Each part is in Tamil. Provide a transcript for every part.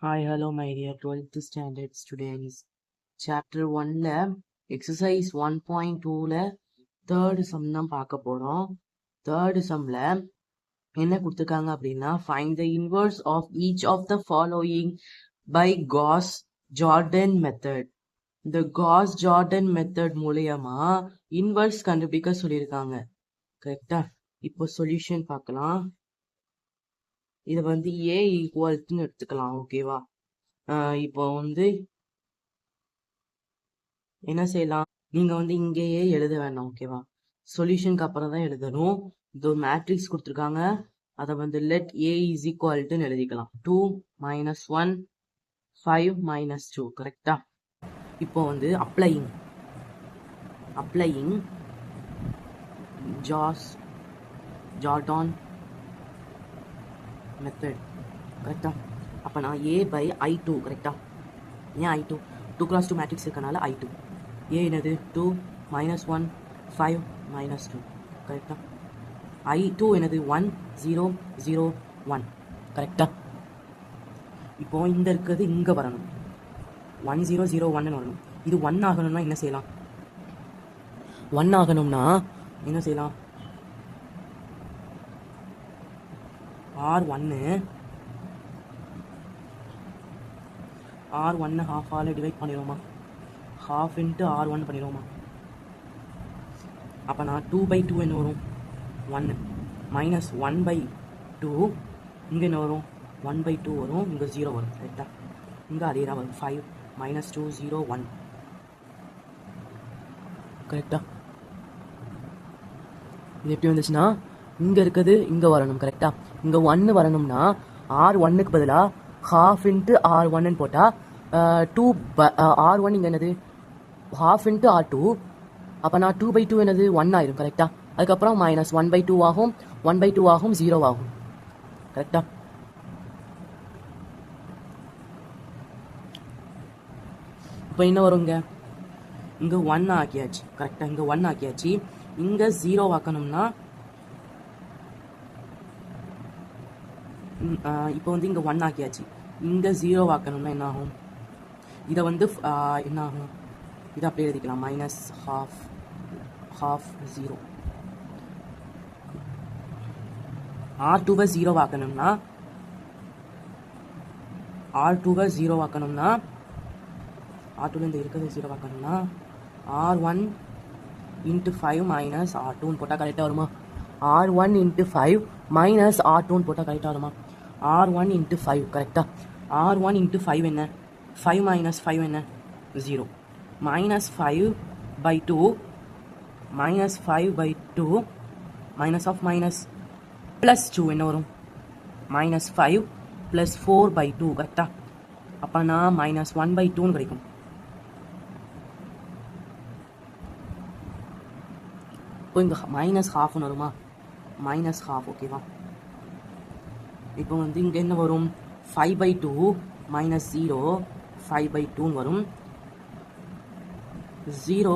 Hi, hello, my dear 12th standard students. Chapter 1ல exercise 1.2ல third sum தான் பார்க்க போறோம். third sumல என்ன கொடுத்துருக்காங்க அப்படின்னா find the inverse of each of the following by Gauss-Jordan method. இந்த Gauss-Jordan method மூலியமா inverse கண்டுபிடிக்க சொல்லியிருக்காங்க. கரெக்டா? இப்போ சொல்யூஷன் பார்க்கலாம். இதை வந்து a ஈக்குவல்ட்டுன்னு எடுத்துக்கலாம். ஓகேவா? இப்போ வந்து என்ன செய்யலாம், நீங்க வந்து இங்கேயே எழுத வேண்டாம். ஓகேவா? சொல்யூஷனுக்கு அப்புறம் தான் எழுதணும். இது ஒரு மேட்ரிக்ஸ் கொடுத்துருக்காங்க, அதை வந்து லெட் ஏ இஸ் ஈக்குவல்ட்டுன்னு எழுதிக்கலாம். 2 - 1 5 - 2. கரெக்டா? இப்போ வந்து அப்ளையிங் ஜார்டான் மெத்தட். கரெக்டா? அப்போ நான் a by i2. கரெக்டா? ஏன் i2? 2x2 மேட்ரிக்ஸ் இருக்கனால i2. a என்னது? 2 - 1 5 - 2. கரெக்டா? i2 என்னது? 1 0 0 1. கரெக்டா? இப்போ இந்த இருக்கிறது இங்க வரணும். 1 0 0 1 வரணும். இது 1 ஆகணும்னா என்ன செய்யலாம்? 1 ஆகணும்னா என்ன செய்யலாம்? R1 half ஆல டிவைட் பண்ணிடுவோமா? half into R1 பண்ணிடுவோமா? அப்போ நான் 2/2 என்ன வரும்? 1 minus 1/2. இங்கே என்ன வரும்? 1/2 வரும். இங்கே 0 வரும். கரெக்டா? இங்கே அதே தான் வரும். 5 - 2 0 1. கரெக்டா? இது எப்படி வந்துச்சுன்னா இங்கே இருக்கிறது இங்கே வரணும். கரெக்டா? இங்கே 1 வரணும்னா R1க்கு பதிலாக half into R1 போட்டால் 2 R1 இங்கே என்னது? half into R2. அப்போ நான் 2/2 என்னது? 1 ஆயிரும். கரெக்டா? அதுக்கப்புறம் minus 1/2 ஆகும், 1/2 ஆகும், 0 ஆகும். கரெக்டா? இப்போ என்ன வருங்க? இங்கே 1 ஆக்கியாச்சு. கரெக்டாக? இங்கே 1 ஆக்கியாச்சு. இங்கே 0 ஆக்கணும்னா இப்போ வந்து இங்கே 1 ஆக்கியாச்சு. இங்கே 0 ஆக்கணும்னா என்ன ஆகும்? இதை வந்து என்ன ஆகும்? இதை அப்படியே எழுதிக்கலாம். minus half 0. R2வை 0 ஆக்கணும்னா R2லேருந்து இருக்கிறது 0 ஆக்கணும்னா R1 into 5 minus R2ன்னு போட்டால் கரெக்டாக வருமா? R1 into 5 minus R2ன்னு போட்டால் கரெக்டாக வருமா? R1 into 5. கரெக்டாக? R1 into 5 என்ன? 5 minus 5 என்ன? 0. minus 5/2 minus 5/2 minus of minus plus 2 என்ன வரும்? minus 5 plus 4/2. கரெக்டா? அப்போ நான் minus 1/2ன்னு கிடைக்கும். இப்போ இங்கே minus halfன்னு வருமா? minus half. ஓகேவா? இப்போ வந்து இங்கே என்ன வரும்? 5/2 minus 0 5/2ன்னு வரும். 0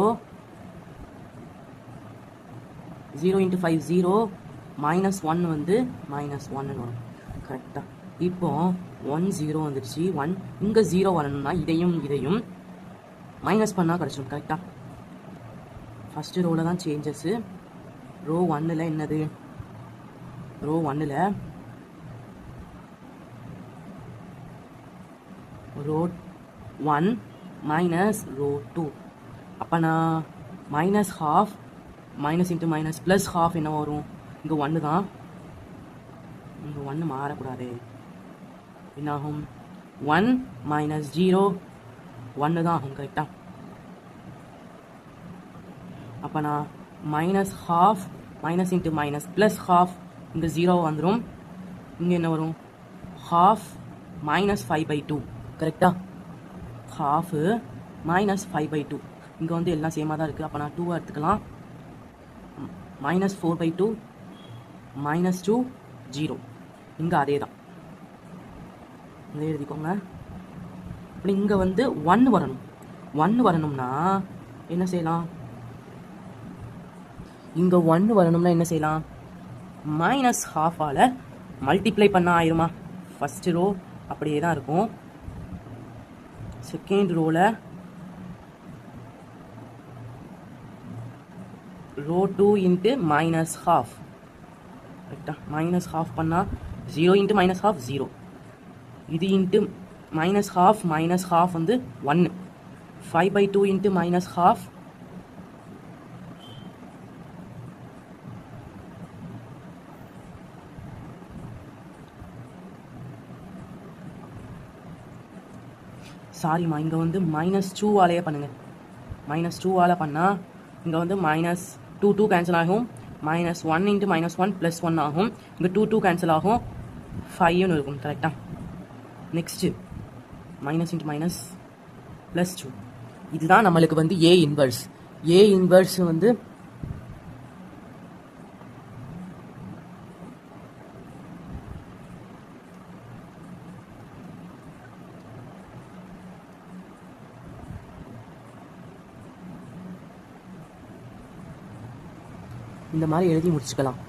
into 5 0 minus 1 வந்து minus 1ன்னு வரும். கரெக்டாக? இப்போ 1 0 வந்துடுச்சு. 1 இங்கே 0 வரணும்னா இதையும் மைனஸ் பண்ணால் கிடச்சிடும். கரெக்டாக? ஃபஸ்ட்டு ரோவில் தான் சேஞ்சஸ்ஸு. ரோ 1ல் என்னது? ரோ 1ல் ரோ 1 மைனஸ் ரோ 2. அப்போ நான் minus half minus into minus plus half என்ன வரும்? இங்கே 1 தான். இங்கே 1 மாறக்கூடாது. என்னாகும்? 1 minus 0 1 தான் ஆகும். கரெக்டா? அப்போ நான் minus half minus into minus plus half இங்கே 0 வந்துடும். இங்கே என்ன வரும்? Half minus 5/2. கரெக்டா? Half minus 5/2. இங்கே வந்து எல்லாம் சேமாக தான் இருக்குது. அப்போ நான் 2 எடுத்துக்கலாம். minus 4/2 minus 2 0. இங்கே அதே தான். இதை எழுதிக்கோங்க. அப்படி இங்கே வந்து 1 வரணும். 1 வரணும்னா என்ன செய்யலாம்? இங்கே 1 வரணும்னா என்ன செய்யலாம்? மைனஸ் ஹாஃபால் மல்டிப்ளை பண்ண ஆயிருமா? ஃபஸ்ட்டு ரோ அப்படியே தான் இருக்கும். செகண்ட் ரோவில் ரோ 2 இன்ட்டு மைனஸ் ஹாஃப். கரெக்டா? மைனஸ் ஹாஃப் பண்ணால் 0 இன்ட்டு மைனஸ் ஹாஃப் 0. இது இன்ட்டு மைனஸ் ஹாஃப் வந்து 1. 5/2 இன்ட்டு மைனஸ் ஹாஃப் சாரிம்மா, இங்கே வந்து -2ஆலேயே பண்ணுங்கள். -2ஆல் பண்ணால் இங்கே வந்து -2 கேன்சல் ஆகும். -1 இன்ட்டு -1 +1 ஆகும். இங்கே 2 கேன்சல் ஆகும். 5ன்னு இருக்கும். கரெக்டாக? Next minus into minus +2. இதுதான் நம்மளுக்கு வந்து ஏ இன்வர்ஸ். ஏ இன்வர்ஸ் வந்து இந்த மாதிரி எழுதி முடிச்சுக்கலாம்.